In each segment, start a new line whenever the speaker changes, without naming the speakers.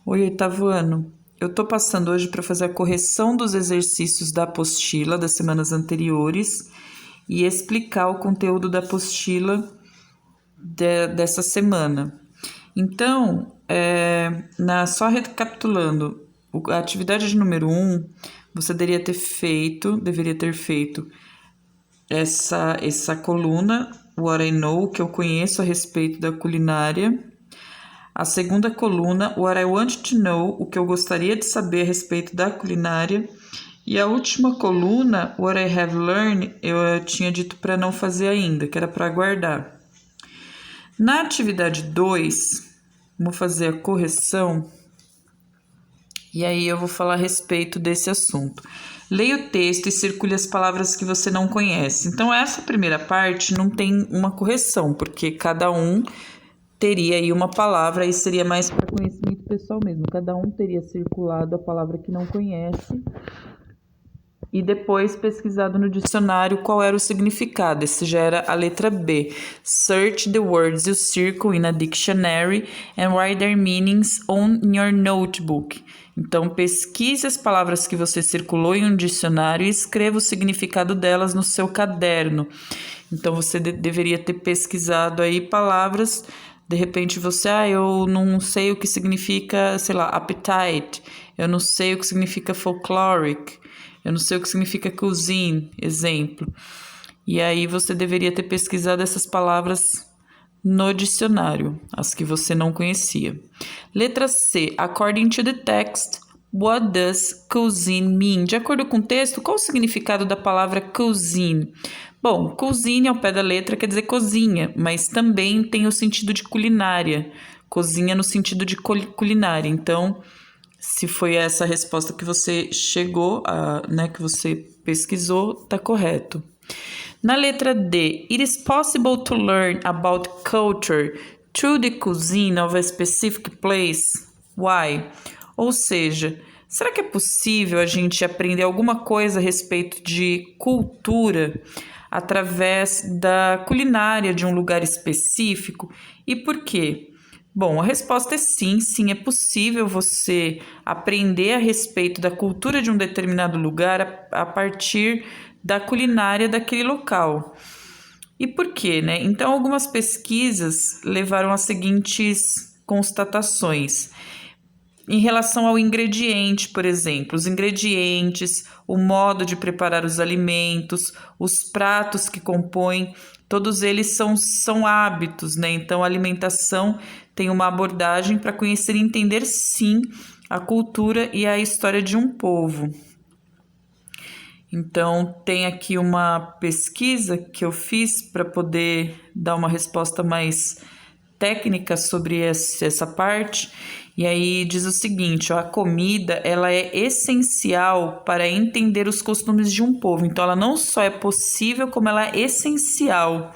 Oi, oitavo ano. Eu tô passando hoje para fazer a correção dos exercícios da apostila das semanas anteriores e explicar o conteúdo da apostila dessa semana. Então, só recapitulando, a atividade de número 1, você deveria ter feito essa coluna, What I Know, que eu conheço a respeito da culinária. A segunda coluna, What I Want to Know, o que eu gostaria de saber a respeito da culinária. E a última coluna, What I Have Learned, eu tinha dito para não fazer ainda, que era para aguardar. Na atividade 2, vou fazer a correção e aí eu vou falar a respeito desse assunto. Leia o texto e circule as palavras que você não conhece. Então, essa primeira parte não tem uma correção, porque cada um teria aí uma palavra e seria mais para conhecimento pessoal mesmo. Cada um teria circulado a palavra que não conhece e depois pesquisado no dicionário qual era o significado. Esse já era a letra B. Search the words you circle in a dictionary and write their meanings on your notebook. Então, pesquise as palavras que você circulou em um dicionário e escreva o significado delas no seu caderno. Então, você deveria ter pesquisado aí palavras. De repente eu não sei o que significa, sei lá, appetite. Eu não sei o que significa folkloric. Eu não sei o que significa cuisine, exemplo. E aí você deveria ter pesquisado essas palavras no dicionário, as que você não conhecia. Letra C. According to the text, what does cuisine mean? De acordo com o texto, qual o significado da palavra cuisine? Bom, cuisine ao pé da letra quer dizer cozinha, mas também tem o sentido de culinária. Cozinha no sentido de culinária. Então, se foi essa a resposta que você chegou, que você pesquisou, tá correto. Na letra D, it is possible to learn about culture through the cuisine of a specific place. Why? Ou seja, será que é possível a gente aprender alguma coisa a respeito de cultura através da culinária de um lugar específico? E por quê? Bom, a resposta é sim, sim, é possível você aprender a respeito da cultura de um determinado lugar a partir da culinária daquele local. E por quê, né? Então, algumas pesquisas levaram às seguintes constatações. Em relação ao ingrediente, por exemplo, os ingredientes, o modo de preparar os alimentos, os pratos que compõem, todos eles são hábitos, né? Então, a alimentação tem uma abordagem para conhecer e entender, sim, a cultura e a história de um povo. Então, tem aqui uma pesquisa que eu fiz para poder dar uma resposta mais técnica sobre essa parte. E aí diz o seguinte, ó, a comida ela é essencial para entender os costumes de um povo. Então, ela não só é possível, como ela é essencial.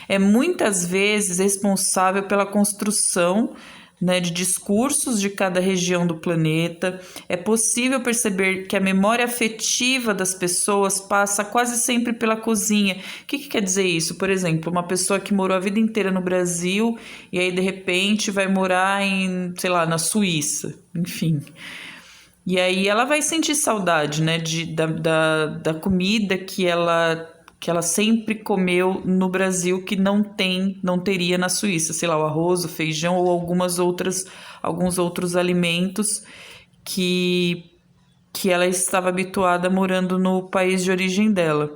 É muitas vezes responsável pela construção, né, de discursos de cada região do planeta. É possível perceber que a memória afetiva das pessoas passa quase sempre pela cozinha. O que quer dizer isso? Por exemplo, uma pessoa que morou a vida inteira no Brasil e aí de repente vai morar sei lá, na Suíça, enfim. E aí ela vai sentir saudade, né, da comida que ela sempre comeu no Brasil que não teria na Suíça, sei lá, o arroz, o feijão ou alguns outros alimentos que ela estava habituada morando no país de origem dela.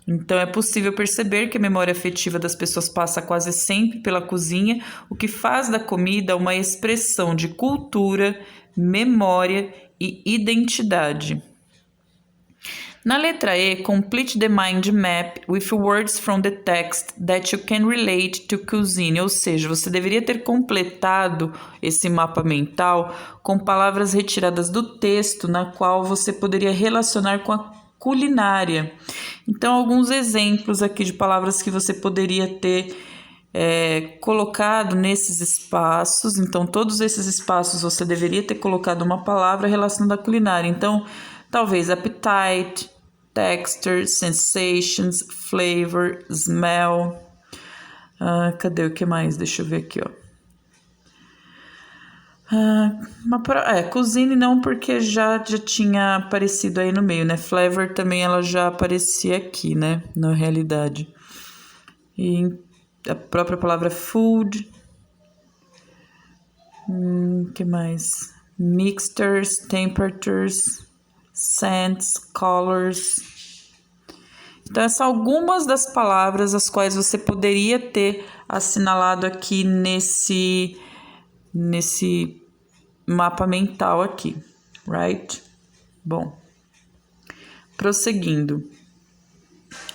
Então é possível perceber que a memória afetiva das pessoas passa quase sempre pela cozinha, o que faz da comida uma expressão de cultura, memória e identidade. Na letra E, complete the mind map with words from the text that you can relate to cuisine. Ou seja, você deveria ter completado esse mapa mental com palavras retiradas do texto na qual você poderia relacionar com a culinária. Então, alguns exemplos aqui de palavras que você poderia ter colocado nesses espaços. Então, todos esses espaços você deveria ter colocado uma palavra relacionada à culinária. Então, talvez appetite, texture, sensations, flavor, smell. Cadê o que mais? Deixa eu ver aqui, ó. Cuisine não, porque já tinha aparecido aí no meio, né? Flavor também ela já aparecia aqui, né? Na realidade. E a própria palavra food. Que mais? Mixtures, temperatures, scents, colors. Então, essas são algumas das palavras as quais você poderia ter assinalado aqui nesse mapa mental aqui, right? Bom, prosseguindo.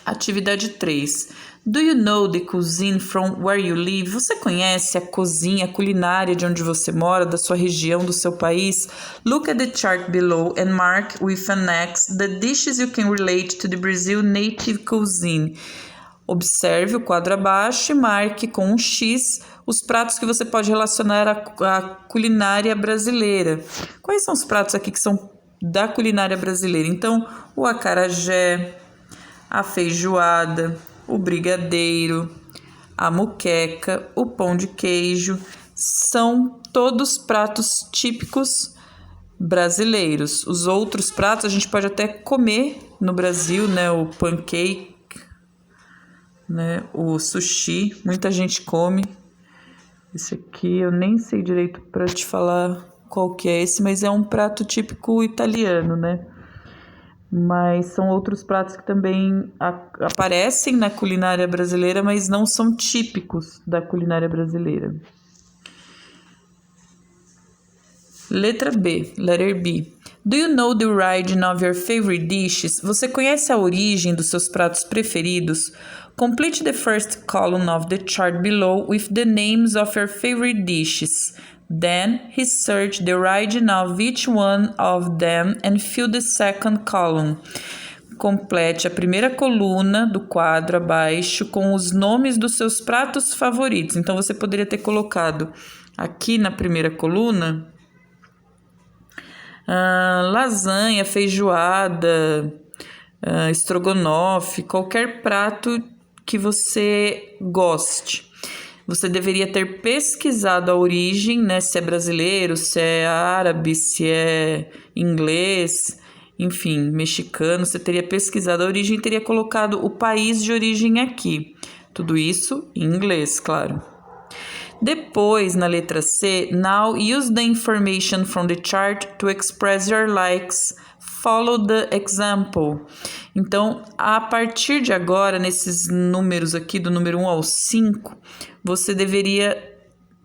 Atividade 3. Do you know the cuisine from where you live? Você conhece a cozinha, a culinária de onde você mora, da sua região, do seu país? Look at the chart below and mark with an X the dishes you can relate to the Brazil native cuisine. Observe o quadro abaixo e marque com um X os pratos que você pode relacionar à culinária brasileira. Quais são os pratos aqui que são da culinária brasileira? Então, o acarajé, a feijoada, o brigadeiro, a moqueca, o pão de queijo, são todos pratos típicos brasileiros. Os outros pratos a gente pode até comer no Brasil, né? O pancake, né? O sushi, muita gente come. Esse aqui eu nem sei direito para te falar qual que é esse, mas é um prato típico italiano, né? Mas são outros pratos que também aparecem na culinária brasileira, mas não são típicos da culinária brasileira. Letra B, letter B. Do you know the origin of your favorite dishes? Você conhece a origem dos seus pratos preferidos? Complete the first column of the chart below with the names of your favorite dishes. Then, research the origin of each one of them and fill the second column. Complete a primeira coluna do quadro abaixo com os nomes dos seus pratos favoritos. Então, você poderia ter colocado aqui na primeira coluna lasanha, feijoada, estrogonofe, qualquer prato que você goste. Você deveria ter pesquisado a origem, né? Se é brasileiro, se é árabe, se é inglês, enfim, mexicano. Você teria pesquisado a origem e teria colocado o país de origem aqui. Tudo isso em inglês, claro. Depois, na letra C, now use the information from the chart to express your likes. Follow the example. Então, a partir de agora, nesses números aqui, do número 1 ao 5, você deveria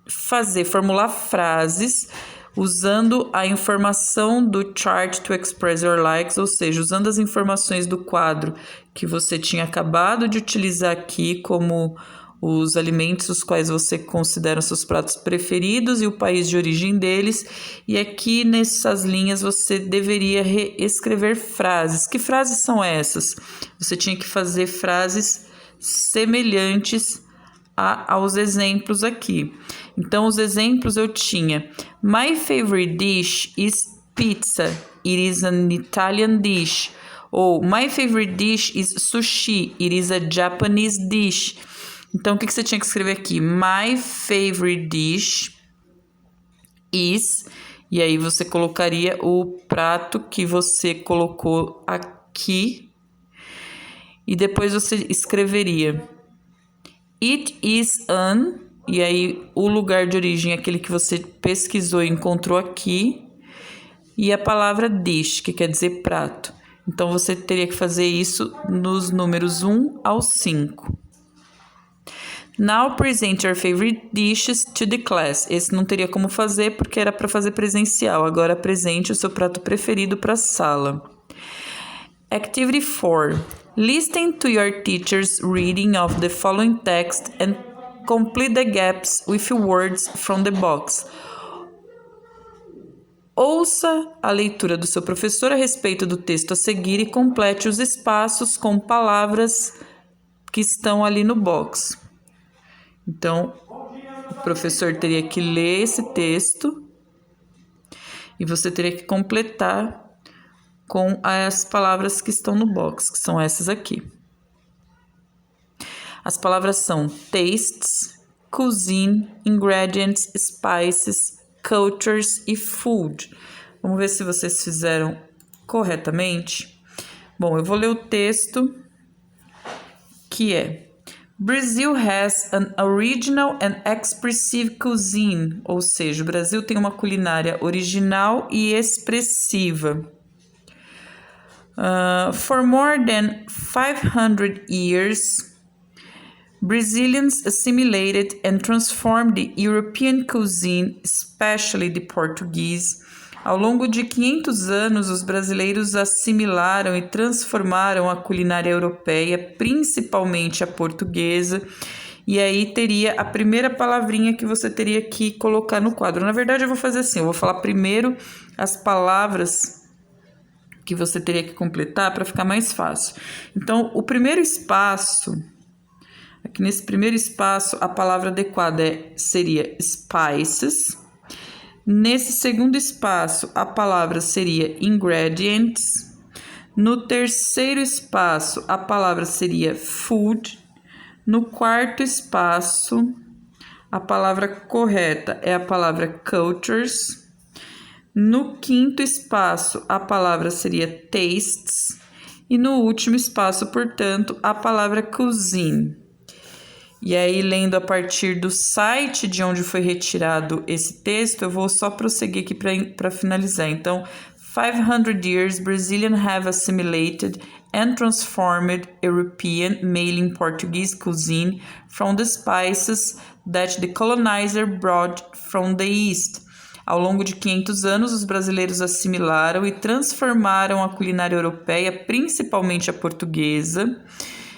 formular frases usando a informação do chart to express your likes, ou seja, usando as informações do quadro que você tinha acabado de utilizar aqui como os alimentos os quais você considera seus pratos preferidos e o país de origem deles. E aqui nessas linhas você deveria reescrever frases. Que frases são essas? Você tinha que fazer frases semelhantes aos exemplos aqui. Então, os exemplos eu tinha: My favorite dish is pizza. It is an Italian dish. Ou My favorite dish is sushi. It is a Japanese dish. Então, o que você tinha que escrever aqui? My favorite dish is... E aí, você colocaria o prato que você colocou aqui. E depois você escreveria It is an... E aí, o lugar de origem é aquele que você pesquisou e encontrou aqui. E a palavra dish, que quer dizer prato. Então, você teria que fazer isso nos números 1 ao 5. Now present your favorite dishes to the class. Esse não teria como fazer porque era para fazer presencial. Agora apresente o seu prato preferido para a sala. Activity 4. Listen to your teacher's reading of the following text and complete the gaps with words from the box. Ouça a leitura do seu professor a respeito do texto a seguir e complete os espaços com palavras que estão ali no box. Então, o professor teria que ler esse texto e você teria que completar com as palavras que estão no box, que são essas aqui. As palavras são tastes, cuisine, ingredients, spices, cultures e food. Vamos ver se vocês fizeram corretamente. Bom, eu vou ler o texto, que é: Brazil has an original and expressive cuisine, ou seja, o Brasil tem uma culinária original e expressiva. For more than 500 years, Brazilians assimilated and transformed the European cuisine, especially the Portuguese. Ao longo de 500 anos, os brasileiros assimilaram e transformaram a culinária europeia, principalmente a portuguesa. E aí teria a primeira palavrinha que você teria que colocar no quadro. Na verdade, eu vou fazer assim, eu vou falar primeiro as palavras que você teria que completar para ficar mais fácil. Então, o primeiro espaço, aqui nesse primeiro espaço, a palavra adequada seria spices. Nesse segundo espaço, a palavra seria ingredients. No terceiro espaço, a palavra seria food. No quarto espaço, a palavra correta é a palavra cultures. No quinto espaço, a palavra seria tastes. E no último espaço, portanto, a palavra cuisine. E aí, lendo a partir do site de onde foi retirado esse texto, eu vou só prosseguir aqui para finalizar. Então, 500 years, Brazilians have assimilated and transformed European, mainly Portuguese cuisine from the spices that the colonizer brought from the East. Ao longo de 500 anos, os brasileiros assimilaram e transformaram a culinária europeia, principalmente a portuguesa,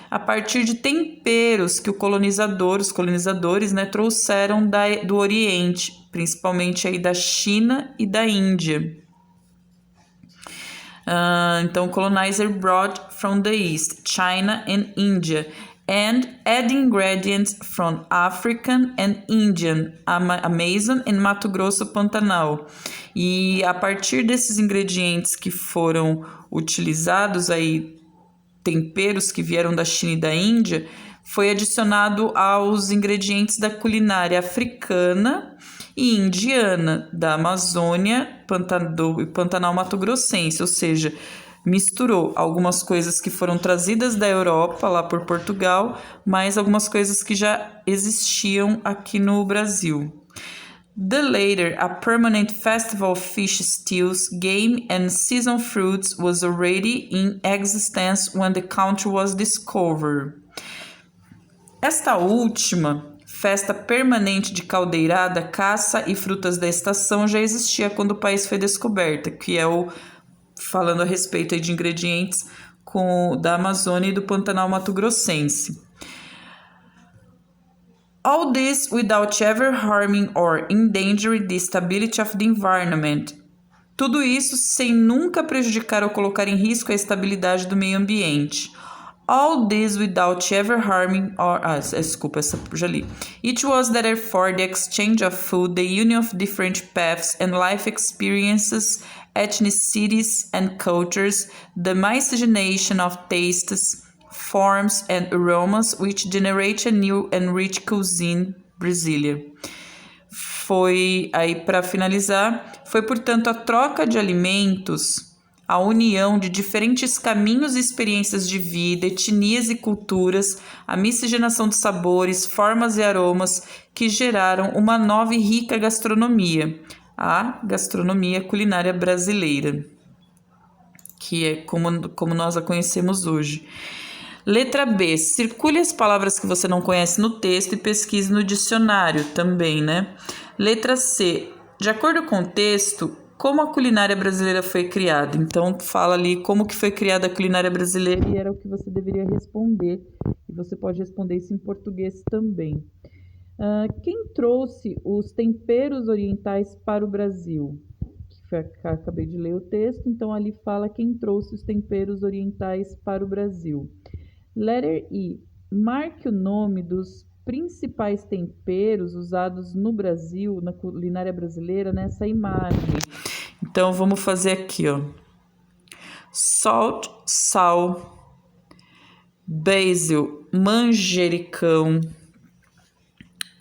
a partir de temperos que os colonizadores, né, trouxeram do Oriente, principalmente aí da China e da Índia. Então, colonizer brought from the East, China and India, and adding ingredients from African and Indian, Amazon and Mato Grosso Pantanal. E a partir desses ingredientes que foram utilizados aí, temperos que vieram da China e da Índia, foi adicionado aos ingredientes da culinária africana e indiana, da Amazônia, Pantanal Mato-Grossense, ou seja, misturou algumas coisas que foram trazidas da Europa, lá por Portugal, mais algumas coisas que já existiam aqui no Brasil. The later, a permanent festival of fish stews, game and seasoned fruits was already in existence when the country was discovered. Esta última, festa permanente de caldeirada, caça e frutas da estação, já existia quando o país foi descoberto, que é falando a respeito aí de ingredientes da Amazônia e do Pantanal Mato-Grossense. All this without ever harming or endangering the stability of the environment. Tudo isso sem nunca prejudicar ou colocar em risco a estabilidade do meio ambiente. All this without ever harming or... desculpa, essa já li. It was therefore the exchange of food, the union of different paths and life experiences, ethnicities and cultures, the miscegenation of tastes, forms and aromas which generate a new and rich cuisine Brasilia. Foi, aí para finalizar, foi portanto a troca de alimentos, a união de diferentes caminhos e experiências de vida, etnias e culturas, a miscigenação de sabores, formas e aromas que geraram uma nova e rica gastronomia, a gastronomia culinária brasileira, que é como nós a conhecemos hoje. Letra B. Circule as palavras que você não conhece no texto e pesquise no dicionário também, né? Letra C. De acordo com o texto, como a culinária brasileira foi criada? Então, fala ali como que foi criada a culinária brasileira e era o que você deveria responder. E você pode responder isso em português também. Quem trouxe os temperos orientais para o Brasil? Acabei de ler o texto, então ali fala quem trouxe os temperos orientais para o Brasil. Letter E. Marque o nome dos principais temperos usados no Brasil, na culinária brasileira, nessa imagem. Então, vamos fazer aqui, ó. Salt, sal, basil, manjericão,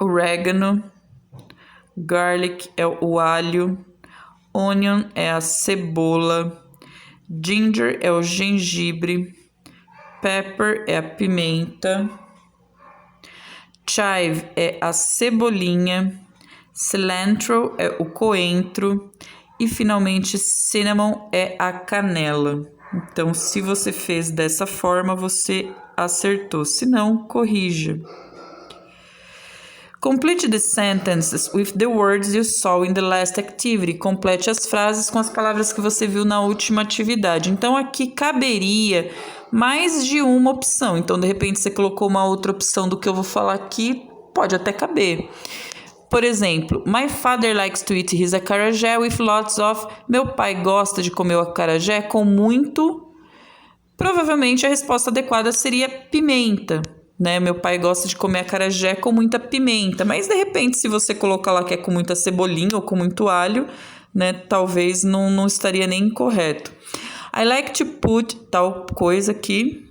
orégano, garlic é o alho, onion é a cebola, ginger é o gengibre, pepper é a pimenta, chive é a cebolinha, cilantro é o coentro e finalmente cinnamon é a canela. Então, se você fez dessa forma, você acertou. Se não, corrija. Complete the sentences with the words you saw in the last activity. Complete as frases com as palavras que você viu na última atividade. Então, aqui caberia mais de uma opção. Então, de repente, você colocou uma outra opção do que eu vou falar aqui, pode até caber. Por exemplo, my father likes to eat his acarajé with lots of... Meu pai gosta de comer o acarajé com muito... Provavelmente a resposta adequada seria pimenta, né? Meu pai gosta de comer acarajé com muita pimenta. Mas, de repente, se você colocar lá que é com muita cebolinha ou com muito alho, né? Talvez não estaria nem correto. I like to put tal coisa aqui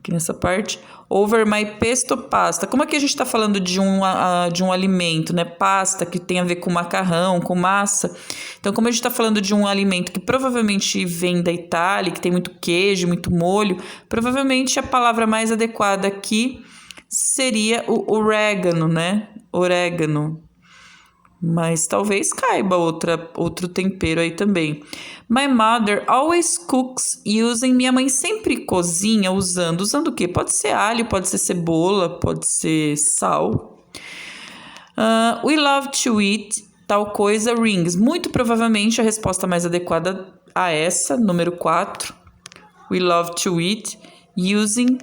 nessa parte, over my pesto pasta. Como aqui a gente está falando de um alimento, né? Pasta, que tem a ver com macarrão, com massa. Então, como a gente está falando de um alimento que provavelmente vem da Itália, que tem muito queijo, muito molho, provavelmente a palavra mais adequada aqui seria o orégano, né? Orégano. Mas talvez caiba outro tempero aí também. My mother always cooks using... Minha mãe sempre cozinha usando o quê? Pode ser alho, pode ser cebola, pode ser sal. We love to eat tal coisa rings. Muito provavelmente a resposta mais adequada a essa, número 4. We love to eat using...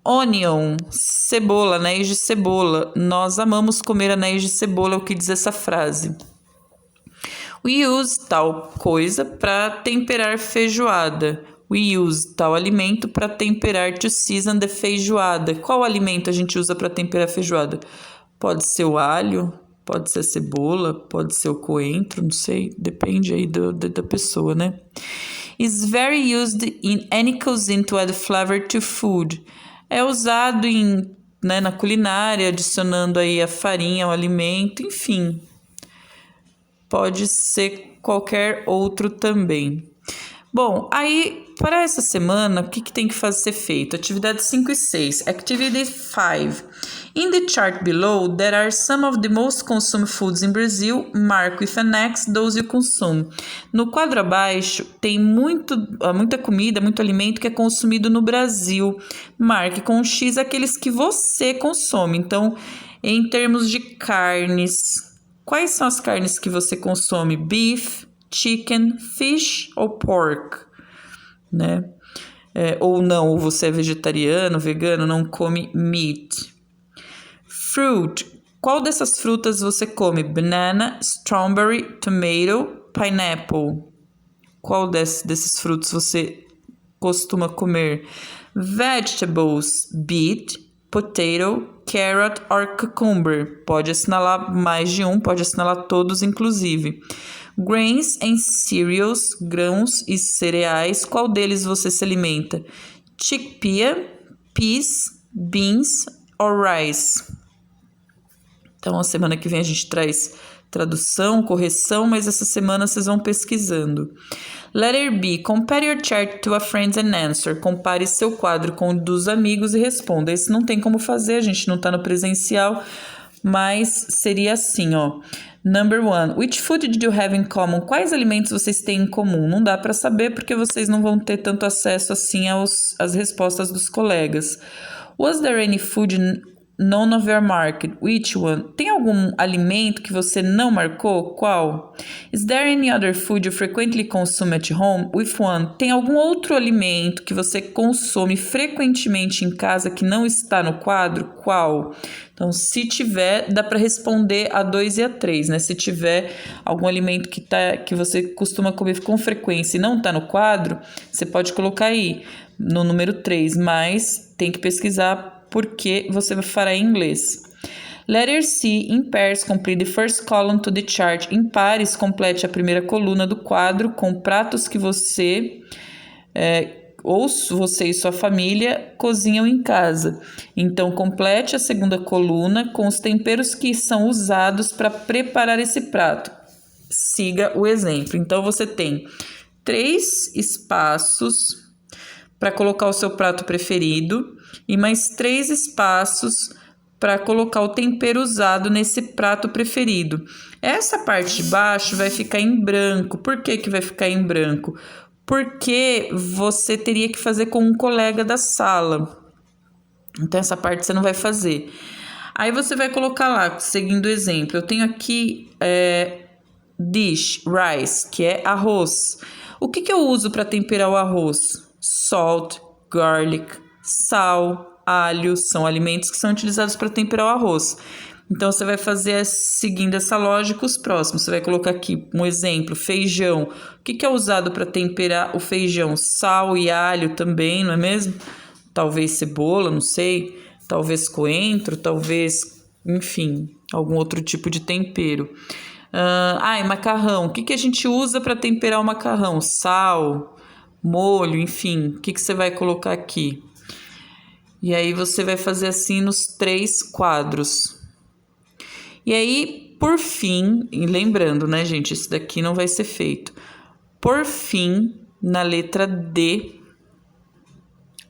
Onion, cebola, anéis de cebola. Nós amamos comer anéis de cebola, é o que diz essa frase. We use tal coisa para temperar feijoada. We use tal alimento para temperar to season the feijoada. Qual alimento a gente usa para temperar feijoada? Pode ser o alho, pode ser a cebola, pode ser o coentro, não sei, depende aí da pessoa, né? Is very used in any cuisine to add flavor to food. É usado na culinária, adicionando aí a farinha ao alimento, enfim. Pode ser qualquer outro também. Bom, aí para essa semana, o que tem que ser feito? Atividades 5 e 6. Activity 5. In the chart below, there are some of the most consumed foods in Brazil. Mark with an X those you consume. No quadro abaixo, tem muita comida, muito alimento que é consumido no Brasil. Marque com um X aqueles que você consome. Então, em termos de carnes, quais são as carnes que você consome? Beef, chicken, fish ou pork, né? Ou não, ou você é vegetariano, vegano, não come meat. Fruit, qual dessas frutas você come? Banana, strawberry, tomato, pineapple. Qual desses frutos você costuma comer? Vegetables, beet, potato, carrot or cucumber. Pode assinalar mais de um, pode assinalar todos, inclusive. Grains and cereals, grãos e cereais. Qual deles você se alimenta? Chickpea, peas, beans or rice. Então, a semana que vem a gente traz tradução, correção, mas essa semana vocês vão pesquisando. Letter B. Compare your chart to a friend and answer. Compare seu quadro com o dos amigos e responda. Esse não tem como fazer, a gente não está no presencial, mas seria assim, ó. Number 1. Which food did you have in common? Quais alimentos vocês têm em comum? Não dá para saber porque vocês não vão ter tanto acesso assim às respostas dos colegas. Was there any food none of your marked? Which one? Tem algum alimento que você não marcou? Qual? Is there any other food you frequently consume at home? Which one? Tem algum outro alimento que você consome frequentemente em casa que não está no quadro? Qual? Então, se tiver, dá para responder a 2 e a 3, né? Se tiver algum alimento que você costuma comer com frequência e não está no quadro, você pode colocar aí no número 3, mas tem que pesquisar porque você fará em inglês. Letter C. In pairs, complete the first column to the chart. Em pares, complete a primeira coluna do quadro com pratos que você ou você e sua família cozinham em casa. Então, complete a segunda coluna com os temperos que são usados para preparar esse prato. Siga o exemplo. Então, você tem 3 espaços para colocar o seu prato preferido e mais 3 espaços para colocar o tempero usado nesse prato preferido. Essa parte de baixo vai ficar em branco. Por que que vai ficar em branco? Porque você teria que fazer com um colega da sala. Então, essa parte você não vai fazer. Aí, você vai colocar lá, seguindo o exemplo. Eu tenho aqui dish, rice, que é arroz. O que eu uso para temperar o arroz? Salt, garlic, sal, alho, são alimentos que são utilizados para temperar o arroz. Então, você vai fazer seguindo essa lógica os próximos. Você vai colocar aqui um exemplo, feijão. O que é usado para temperar o feijão? Sal e alho também, não é mesmo? Talvez cebola, não sei. Talvez coentro, talvez, enfim, algum outro tipo de tempero. Macarrão. O que a gente usa para temperar o macarrão? Sal, molho, enfim, o que você vai colocar aqui? E aí você vai fazer assim nos 3 quadros. E aí, por fim, e lembrando, né, gente, isso daqui não vai ser feito. Por fim, na letra D,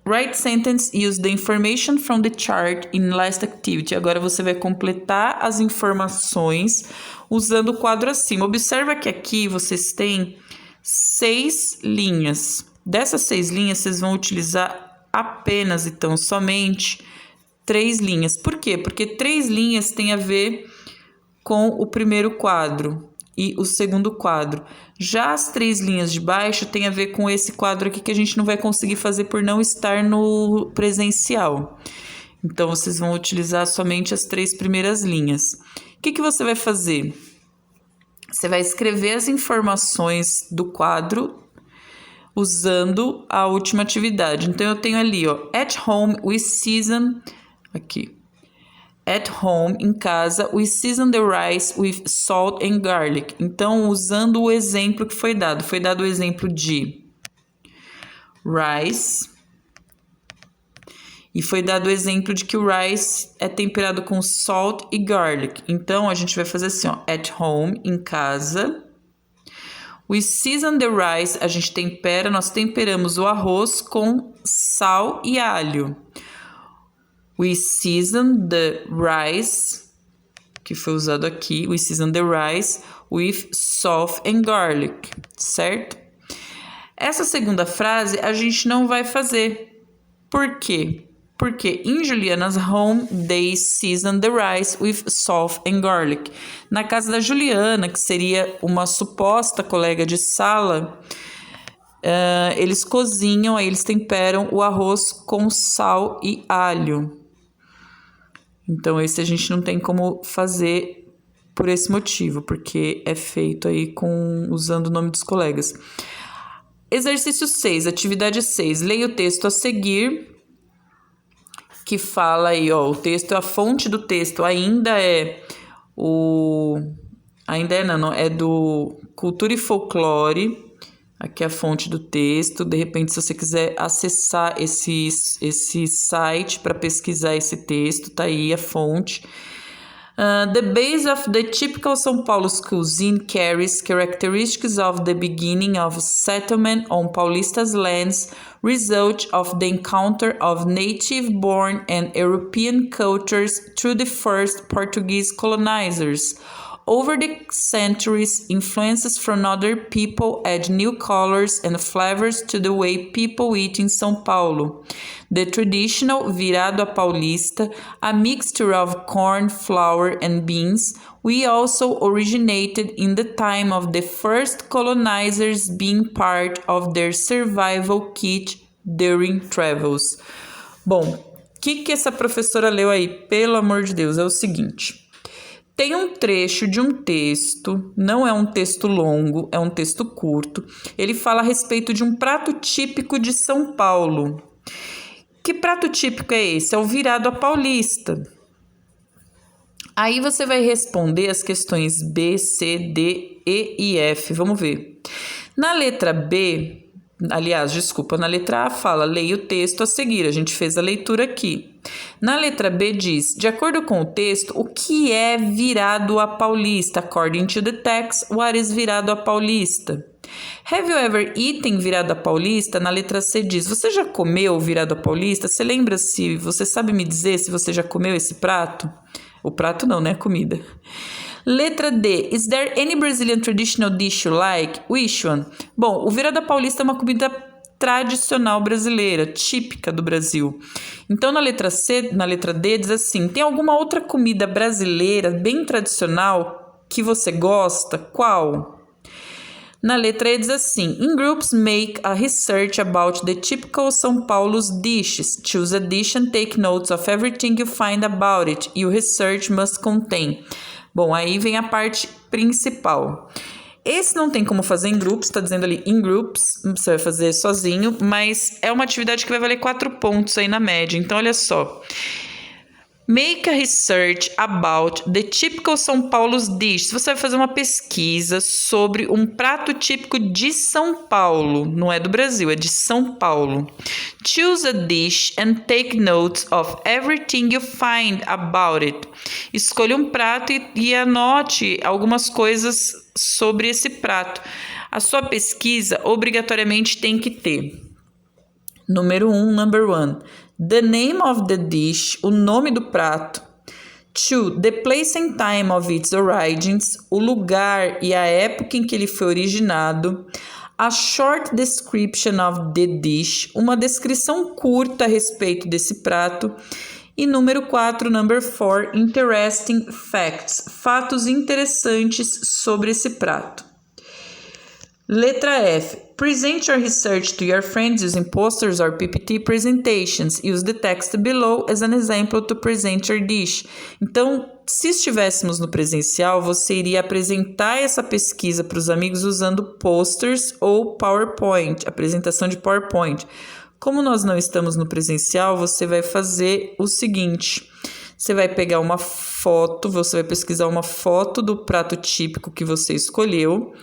write sentence, use the information from the chart in last activity. Agora você vai completar as informações usando o quadro acima. Observa que aqui vocês têm 6 linhas. Dessas 6 linhas, vocês vão utilizar apenas, então, somente 3 linhas. Por quê? Porque 3 linhas têm a ver com o primeiro quadro e o segundo quadro. Já as 3 linhas de baixo têm a ver com esse quadro aqui que a gente não vai conseguir fazer por não estar no presencial. Então, vocês vão utilizar somente as 3 primeiras linhas. O que você vai fazer? Você vai escrever as informações do quadro usando a última atividade. Então, eu tenho ali, ó, at home we season, aqui, at home, em casa, we season the rice with salt and garlic. Então, usando o exemplo que foi dado o exemplo de rice, e foi dado o exemplo de que o rice é temperado com salt e garlic. Então, a gente vai fazer assim, ó, at home, em casa. We season the rice, a gente tempera, nós temperamos o arroz com sal e alho. We season the rice, que foi usado aqui, we season the rice with salt and garlic, certo? Essa segunda frase a gente não vai fazer. Por quê? Porque in Juliana's home, they season the rice with salt and garlic. Na casa da Juliana, que seria uma suposta colega de sala, eles cozinham, aí eles temperam o arroz com sal e alho. Então, esse a gente não tem como fazer por esse motivo, porque é feito aí usando o nome dos colegas. Exercício 6, atividade 6. Leia o texto a seguir, que fala aí, ó, o texto, a fonte do texto é do Cultura e Folclore. Aqui é a fonte do texto. De repente, se você quiser acessar esse site para pesquisar esse texto, tá aí a fonte. The base of the typical São Paulo's cuisine carries characteristics of the beginning of settlement on Paulista's lands, result of the encounter of native-born and European cultures through the first Portuguese colonizers. Over the centuries, influences from other people add new colors and flavors to the way people eat in São Paulo. The traditional virado a paulista, a mixture of corn, flour, and beans, we also originated in the time of the first colonizers being part of their survival kit during travels. Bom, o que essa professora leu aí? Pelo amor de Deus, é o seguinte... Tem um trecho de um texto, não é um texto longo, é um texto curto. Ele fala a respeito de um prato típico de São Paulo. Que prato típico é esse? É o virado à paulista. Aí você vai responder as questões B, C, D, E e F. Vamos ver. Na letra B, Aliás, desculpa, na letra A fala, leia o texto a seguir, a gente fez a leitura aqui. Na letra B diz, de acordo com o texto, o que é virado a paulista? According to the text, what is virado a paulista? Have you ever eaten virado a paulista? Na letra C diz, você já comeu virado a paulista? Você lembra se, você sabe me dizer se você já comeu esse prato? O prato não, né? Comida. Letra D. Is there any Brazilian traditional dish you like? Which one? Bom, o virado a paulista é uma comida tradicional brasileira, típica do Brasil. Então, na letra C, na letra D, diz assim, tem alguma outra comida brasileira bem tradicional que você gosta? Qual? Na letra E diz assim, in groups make a research about the typical São Paulo's dishes. Choose a dish and take notes of everything you find about it. Your research must contain. Bom, aí vem a parte principal. Esse não tem como fazer em grupos, está dizendo ali in groups, você vai fazer sozinho, mas é uma atividade que vai valer 4 pontos aí na média. Então, olha só. Make a research about the typical São Paulo's dish. Você vai fazer uma pesquisa sobre um prato típico de São Paulo. Não é do Brasil, é de São Paulo. Choose a dish and take notes of everything you find about it. Escolha um prato e anote algumas coisas sobre esse prato. A sua pesquisa obrigatoriamente tem que ter. Número 1, number 1. The name of the dish, o nome do prato. 2. The place and time of its origins, o lugar e a época em que ele foi originado. A short description of the dish, uma descrição curta a respeito desse prato. E número 4, number 4, interesting facts, fatos interessantes sobre esse prato. Letra F. Present your research to your friends using posters or PPT presentations. Use the text below as an example to present your dish. Então, se estivéssemos no presencial, você iria apresentar essa pesquisa para os amigos usando posters ou PowerPoint, apresentação de PowerPoint. Como nós não estamos no presencial, você vai fazer o seguinte. Você vai pegar uma foto, você vai pesquisar uma foto do prato típico que você escolheu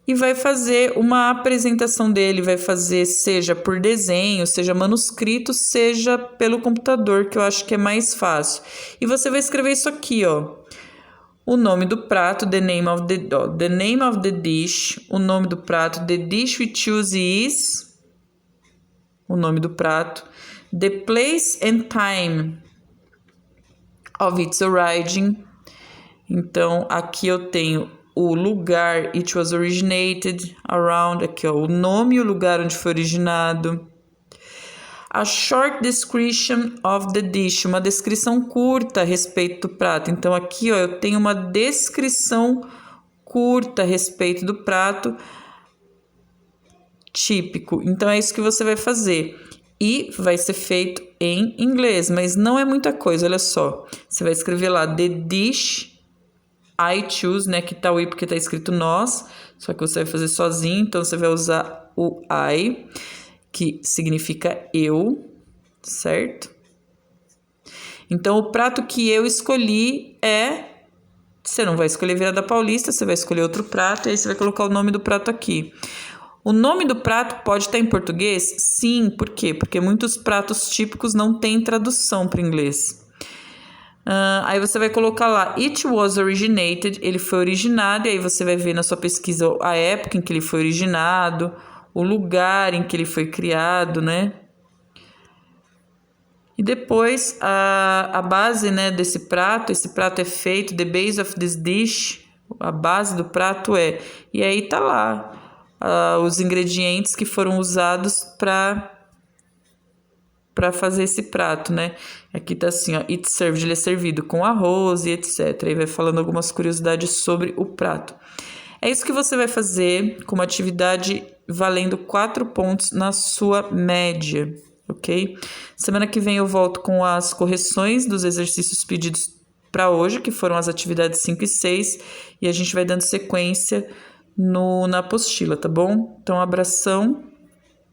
e vai fazer uma apresentação dele, vai fazer seja por desenho, seja manuscrito, seja pelo computador, que eu acho que é mais fácil. E você vai escrever isso aqui, ó. O nome do prato, the name of the dish, o nome do prato, the dish we choose is, o nome do prato, the place and time of its origin. Então, aqui eu tenho o lugar, it was originated around, aqui ó, o nome e o lugar onde foi originado. A short description of the dish, uma descrição curta a respeito do prato. Então aqui ó, eu tenho uma descrição curta a respeito do prato típico. Então é isso que você vai fazer. E vai ser feito em inglês, mas não é muita coisa, olha só. Você vai escrever lá, the dish I choose, né, que tá o I porque tá escrito nós, só que você vai fazer sozinho, então você vai usar o I, que significa eu, certo? Então, o prato que eu escolhi é... Você não vai escolher virada paulista, você vai escolher outro prato, e aí você vai colocar o nome do prato aqui. O nome do prato pode estar em português? Sim, por quê? Porque muitos pratos típicos não têm tradução para inglês. Aí você vai colocar lá, it was originated, ele foi originado, e aí você vai ver na sua pesquisa a época em que ele foi originado, o lugar em que ele foi criado, né? E depois a base, né, desse prato, esse prato é feito, the base of this dish, a base do prato é, e aí tá lá os ingredientes que foram usados para fazer esse prato, né? Aqui tá assim, ó, it's served, ele é servido com arroz e etc. Aí vai falando algumas curiosidades sobre o prato. É isso que você vai fazer com uma atividade valendo 4 pontos na sua média, ok? Semana que vem eu volto com as correções dos exercícios pedidos para hoje, que foram as atividades 5 e 6, e a gente vai dando sequência na apostila, tá bom? Então, um abração,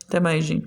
até mais, gente.